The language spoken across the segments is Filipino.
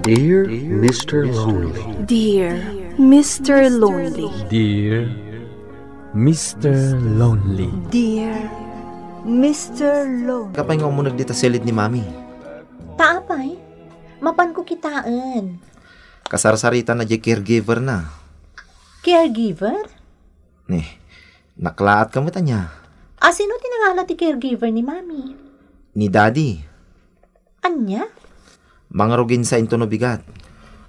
Dear Mr. Lonely. Dear Mr. Lonely. Dear Mr. Lonely. Dear Mr. Lonely. Kapay nga mo nagdita silid ni Mami. Taapay, mapan ko kitaan. Kasarsarita na di caregiver na. Caregiver? Naklaat kami ta niya. Sino tinangala ti caregiver ni Mami? Ni Daddy. Anya? Mga rugin sa into no bigat.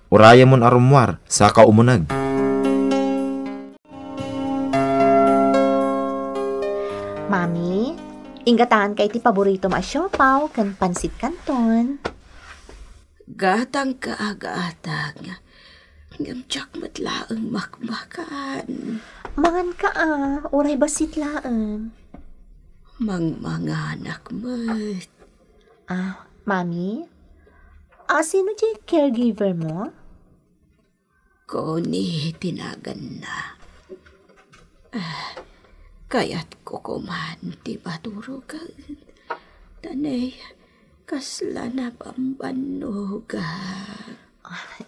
Uraya mon arumwar sa kaumunag. Mami, ingatahan kay ti paborito ma siopaw kan pansit canton. Gatang kaagatang. Ngamtsak matlaang makmakan. Mangan ka uray basit laan. Manganak mat. Mami? Sino di caregiver mo? Koni tinagan na. Kaya't ko kuman ti baturugan. Tanay, kasla na pambanuga.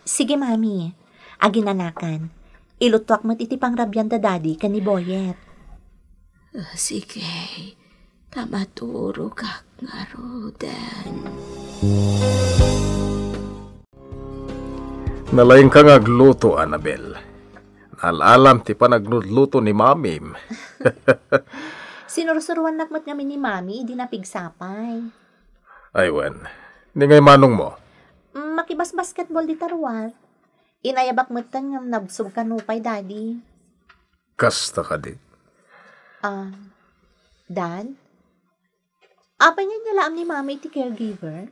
Sige, Mami. Aginanakan. Ilutwak mo iti pangrabyan da Daddy kan ni Boyet. Sige, tamaturo kak nga rodan. Nalaing ka nga agluto, Annabel. Nalalam ti pa nagluluto ni Mamim. Sinurusuruan nakmat kami ni Mami, di napigsapay. Aywan, ni ngay manong mo. Makibas basketball di tarwar. Inayabak matan ng nabsog kanupay, Daddy. Kasta ka di. Dad? Apay niya nalaam ni Mami iti caregiver?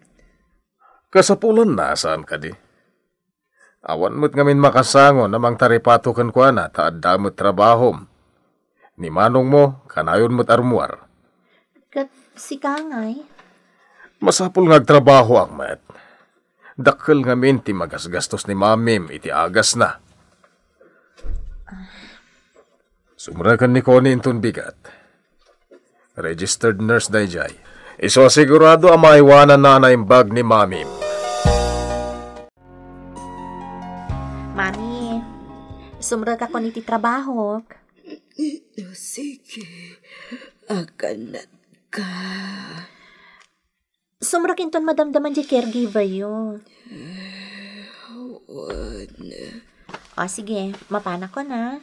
Kasapulan na, saan ka di? Awan mo't ngamin makasango namang taripatukan ko na taad damot trabahom. Ni manong mo, kanayon mo't armuar. Kat si Kangay? Masapul ngagtrabaho ang mat. Dakkel ngamin ti magasgastos ni Mamim iti agas na. Sumrakan ni Connie intun bigat. Registered nurse dayjay. Iso sigurado ang maiwanan na yung bag ni Mamim. Mami, sumrag ako niti trabaho. Sige, aganat ka. Sumrag inton madamdaman di caregiver yun. Sige, mapana ko na.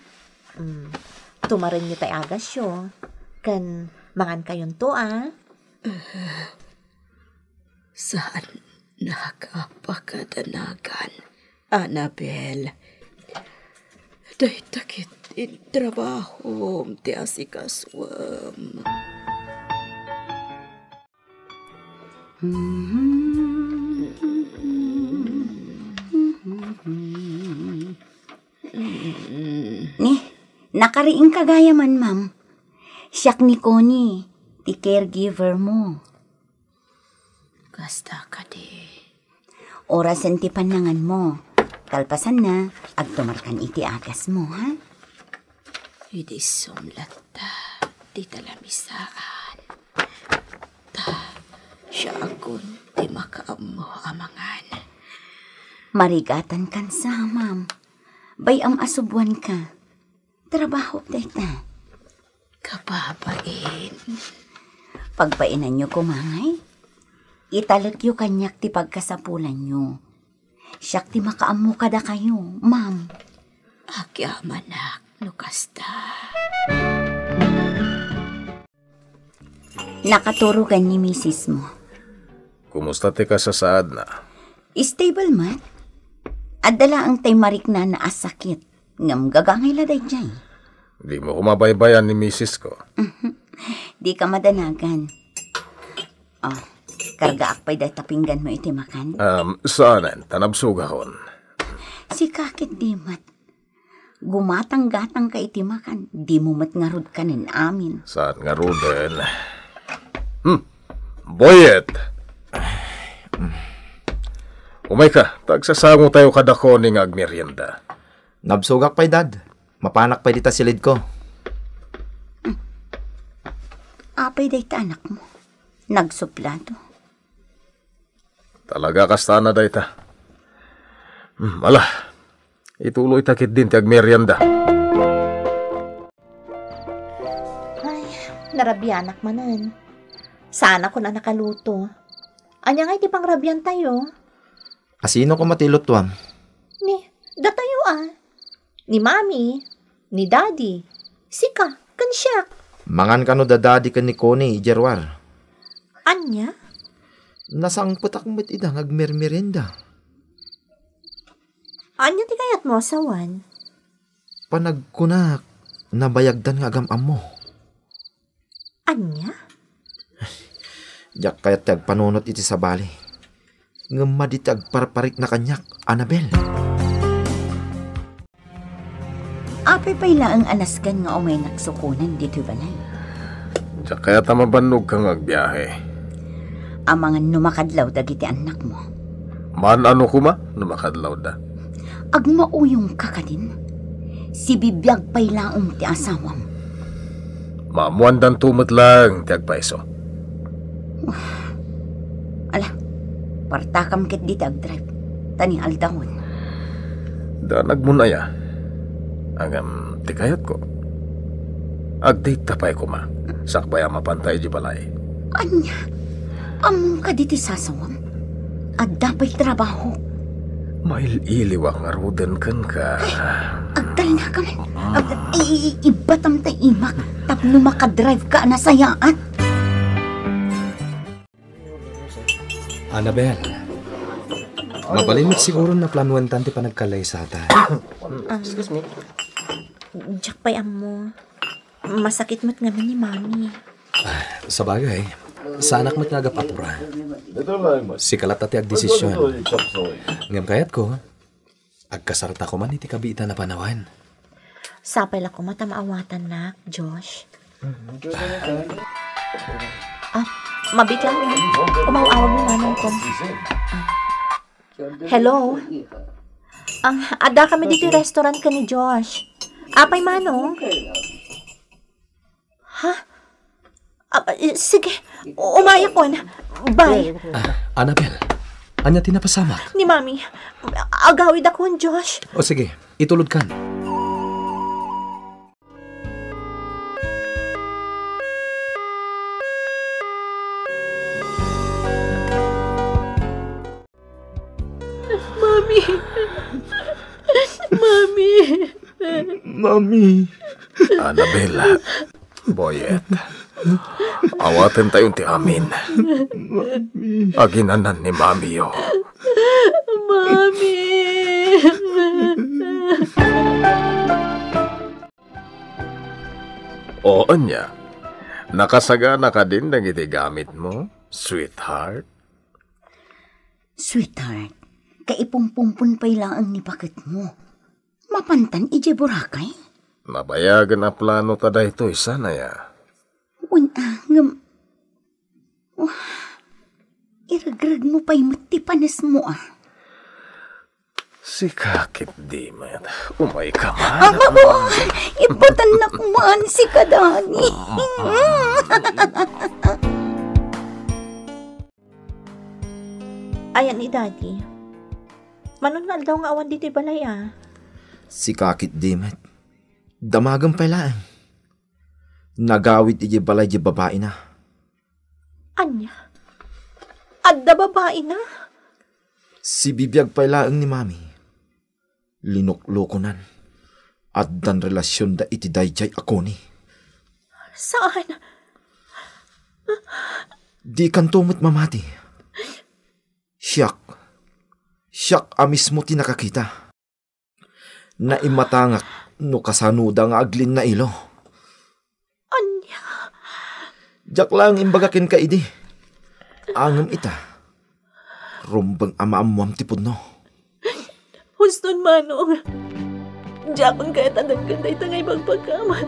Tumarin niyo tayo agas yun. Kan mangan kayon to, Saan nakapakadanagan, Annabel? Day takit in trabaho ti asikaswam. Nakariing kagaya man, ma'am. Siyak ni Connie, ti caregiver mo. Kasta ka di. Orasan ti panangan mo. Kalpasan na, agtumarkan iti agas mo, ha? Idi sumlat ta, di talamisaan. Siya akon ti makaam mo amangan. Marigatan kan sa, ma'am. Bayam asubwan ka. Trabaho dayta. Kababain. Pagpainan nyo kumangay, italagyo kanyak ti pagkasapulan nyo. Siyak ti makaamu kada kayo, ma'am. Akyamanak, nukasta. Nakaturugan ni misis mo. Kumusta ti ka sa saad na? Stable, mat. Adala ang tay marik na naasakit. Ngam gagangay laday dyan. Di mo kumabaybayan ni misis ko. Di ka madanagan. Karga akpay day tapinggan mo iti makan. Saanan, tanabsugahon. Si kakit di mat. Gumatang-gatang ka iti makan. Di mo mat ngarud kanin amin. Saan nga ruden? Boyet! Umay ka, tagsasango tayo kadako ni agmerienda. Nabsugak pa'y, Dad. Mapanak pa'y dita silid ko. Apay day ta anak mo. Nagsuplado. Talaga kastana dayta. Ala, ituloy takit din tiag merienda. Ay, narabyanak manan. Sana ko na nakaluto. Anya nga iti pangrabyan tayo. Asino ko matilot tuam? Ni, datayo Ni mami, ni daddy, sika, kansyak. Mangan ka no dadadi ka ni Connie, Jerwar. Anya? Nasang putak mo't idang agmermerenda. Anya ti kayat mo asawan? Panagkunak, nabayagdan nga agamam mo. Anya? Yak kayat tag panunot iti sa bali. Ngamadi tag parparik na kanyak, Annabel. Apay payla ang alaskan nga umay nagsukunan dito balay. Diyak kaya tamabanog kang agbiyahe. Amangan numakadlaw dagiti anak mo. Man ano kuma, numakadlaw da. Agmauyong ka ka din. Si bibiyag paylaong ti asawam. Mamuandan tumot lang, tiag paiso. Ala, partakam kit di tag-drive. Tani aldahon. Da nagmunaya. Agam, tikayat ko. Agdate tapay ko ma. Sakbaya mapantay di balay. Anya, among ka diti sasawam. At dapat trabaho. Mail-iliwak nga ruden kan ka. Agdal na kami. Ibatam ta imak. Tapno makadrive ka na sayaan. Annabel, mabalimit siguro na planuan tanti pa nagkalay sa ata. Excuse me. Diyak pa'y mo. Masakit mo't nga ni mami. Sa bagay, sa anak mo't nga agapapura. Si kalat ati agdesisyon. Ngam kayat ko, agkasarta ko man iti kabita na panawan. Sapay lang ko matamaawatan na, Josh. Mabit lang mo. Umawawag mo manong ko. Hello? Ada kami dito restaurant ka ni Josh. Apay manong? Ha? Sige, umaya ko na. Bye. Annabel, anya tinapasamak? Ni mami, agawid ako, Josh. O sige, itulod kan. Mami. Annabella, Boyet, awaten tayong ti amin. Aginanan ni Mami yo. Mami! O anya, nakasagana ka din ng iti gamit mo, sweetheart? Sweetheart, kaipumpumpunpay lang ang nipakit mo. Mapantan ije Boracay? Nabayagan na plano tada ito, sana ya. Ngam... Iragrag mo pa'y matipanas mo Si kakit di man. Umay ka man. Ibatan na kumaan si Kadani. Ayan ni Daddy. Manunal daw nga awan dito balay Si kakit dimet. Damagang pala Nagawit iji balay iji babae na. Anya? Adda babae na? Si bibiyag pala ni mami. Linuklukunan. At dan relasyon da iti dayjay ako ni. Saan? Di kan tumot mamati. Siyak amis mo tinakakita. Naimatangak no kasanuda nga aglin na ilo. Anya? Diyak lang imbagakin ka idi. Angam ita. Rumbang ama-amuam tipod no. Huston manong. Diyakon kaya tanang ganda itangay magpagkaman.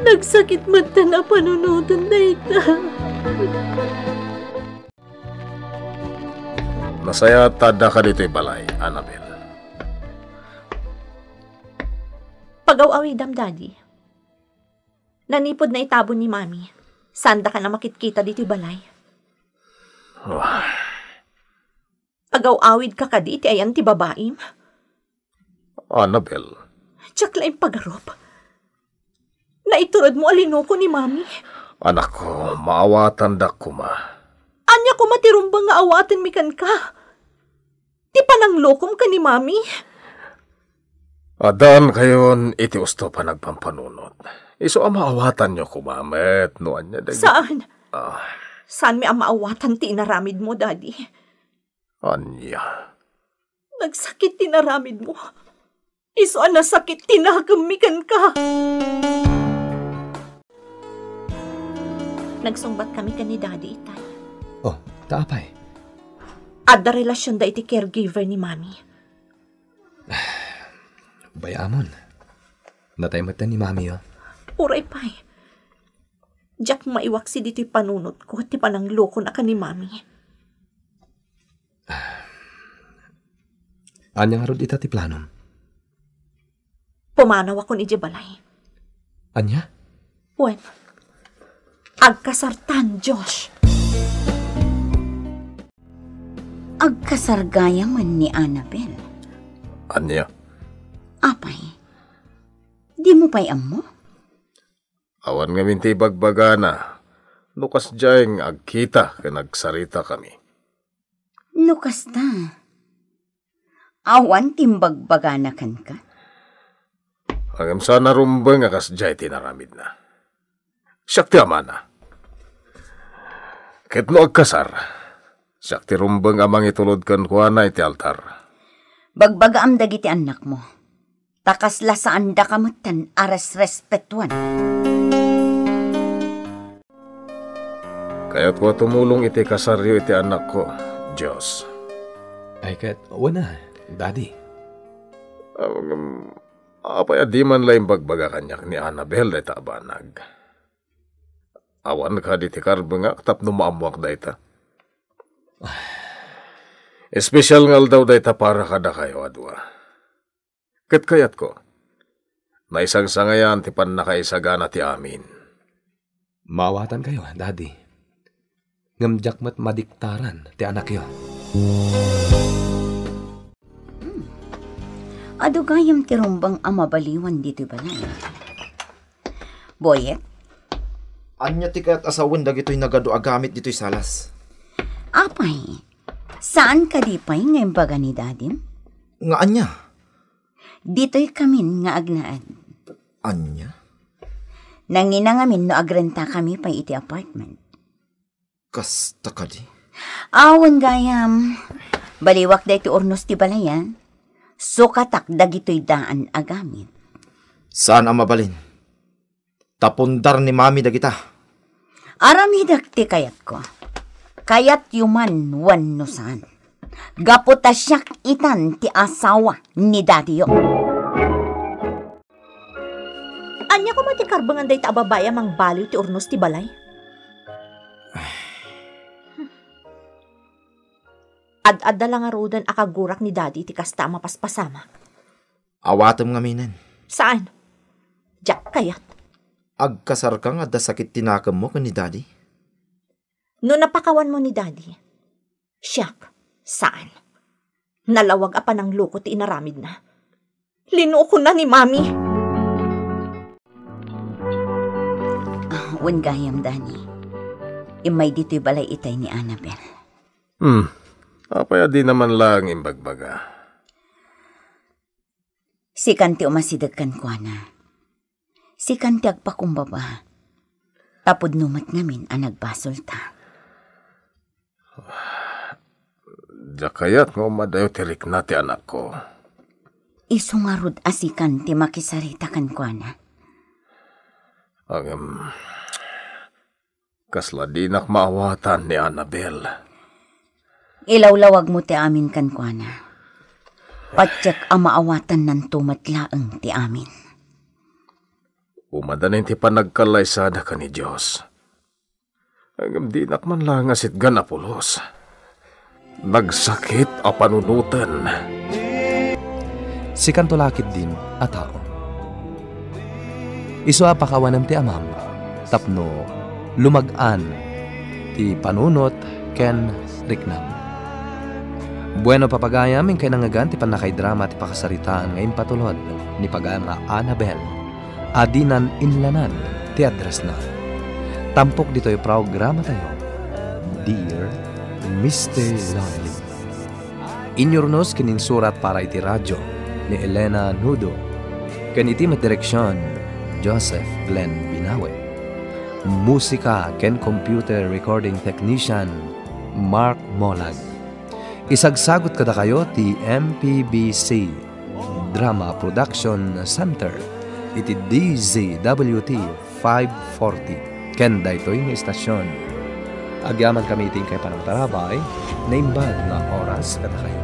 Nagsakit mata na panunutan na ita. Masaya tada ka dito'y balay, Annabel. Pagaw-awi dam, Daddy. Nanipod na itabon ni Mami. Sanda ka na makitkita dito'y balay. nagaw-awid ka kadi ti ayan ti babaim. Annabel, Tsak laing pagarop. Naiturod mo alinuko ni mami. anak ko, maawatan da kuma. Anya ko matirumbang nga awaten mikan ka. Ti pananglokom ka ni mami. Adan kayon iti usto pa nagpampanunot. Iso ang maawatan nyo kumamet, noan niya dagi. Saan? Ah, Saan mi ang maawatan ti inaramid mo, Daddy? anya. Nagsakit tinaramid mo. Iso ang nasakit tinagamikan ka. Nagsungbat kami ka ni Daddy, Itay. Oh, taapay. Adda relasyon da iti caregiver ni Mami. Bayamon. Nataymatan ni Mami, oh. Uray, Pay. Diyak maiwaksi dito'y panunot ko ti panangloko na ka ni Mami. Anya nga rod ita ti planom? Pumanaw ako ni Jebalay. Anya? Wen, agkasartan, Josh. Agkasargaya man ni Annabel. Anya. Apay, di mo pa'y mo? Awan nga minti bagbagana. Nukas diyang agkita ka nagsarita kami. Nukas ta. Awan timbagbagana kan ka? Hanggang sana rumbang akas diyay tinaramid na. Siyak ti amana. Ket no agkasar. Siyak ti rumbang amang itulod kan kuana iti altar. Bagbagaam dagiti anak mo. Takas la saan da kamutan aras respetuan. Kaya't ko tumulong iti kasaryo iti anak ko, Diyos. Ay, kahit wala, Daddy. Apay di man laing bagbaga kanyak ni Annabel da ita abanag. Awan ka di ti karbengak tapno maamuak da ita. Espesyal ngal daw da ita para kada kayo adwa. Ket kayat ko, naisang sangayan ti pan nakaisagana ti amin. Maawatan kayo, Daddy. Ngamjak mat madiktaran ti anak yo. Ado gayam ti rumbang amabaliwan dito balay. Boyet? Anya ti kaya't asawan dagito'y nagado agamit dito'y salas. Apay, saan ka di pa'y ngayon baga ni Dadim? Nga anya? Dito'y kamin nga agnaan. Anya? Nanginangamin no agrenta kami pa iti apartment. Kasta ka di? Awan gayam. Baliwak da iti ornos ti balayan. Sukatak dagito'y daan agamit. Saan ang mabalin? Tapundar ni Mami dagita. Aramidak ti kayat ko. Kayat yuman wano saan. Gaputa siyak itan ti asawa ni Daddy yo. Anya ko mati karbangan day ta ababaya mang baliw ti ornos ti balay. Ad-adda lang arudan akagurak ni Daddy ti kasta mapaspasama. Awatam nga minen. Saan? Diyak kayat. Agkasar ka nga da sakit tinakam mo ka ni Daddy. No napakawan mo ni Daddy. Siyak. Saan? Nalawag apa ng loko ti inaramid na. Linuko na ni Mami. Wan gayam, Dani. Imay dito'y balay itay ni Annabel. Apay di naman lang imbagbaga. Si kanti umasidagkan ko na. Si kanti agpakumbaba. Tapod numat namin ang nagbasol ta. Jakayat nga umadayo tirik na ti anak ko. Isungarod asikan ti makisarita kan ko na. Kasla di nak maawatan ni Annabel. Ilawlawag mo ti amin kan ko na. Patsyak ang maawatan ng tumatlaang ti amin. Umadanin ti panagkalaysada ka ni Diyos. Di nak man lang asitgan apulos. Nagsakit a panunutan. Si kantolakit din a tao. Isu a pakawanam ti amam. Tapno lumagan ti panunot ken riknam. Bueno papagayam yung kay nangagan ti panakay drama ti pakasaritaan ngayon patulod ni pagayam nga Annabel. Adinan inlanan ti address na. Tampok dito yung programa tayo. Dear Mr. Lonely. Inyornos kining surat para iti radyo ni Elena Nudo. Kaniti direksyon Joseph Glenn Binawe. Musika ken computer recording technician Mark Molag. Isagsagot kada kayo ti MPBC Drama Production Center iti DZWT 540 ken daytoy nga istasyon. Agyaman kami iting kay panangtarabay na imbag nga oras kada kayo.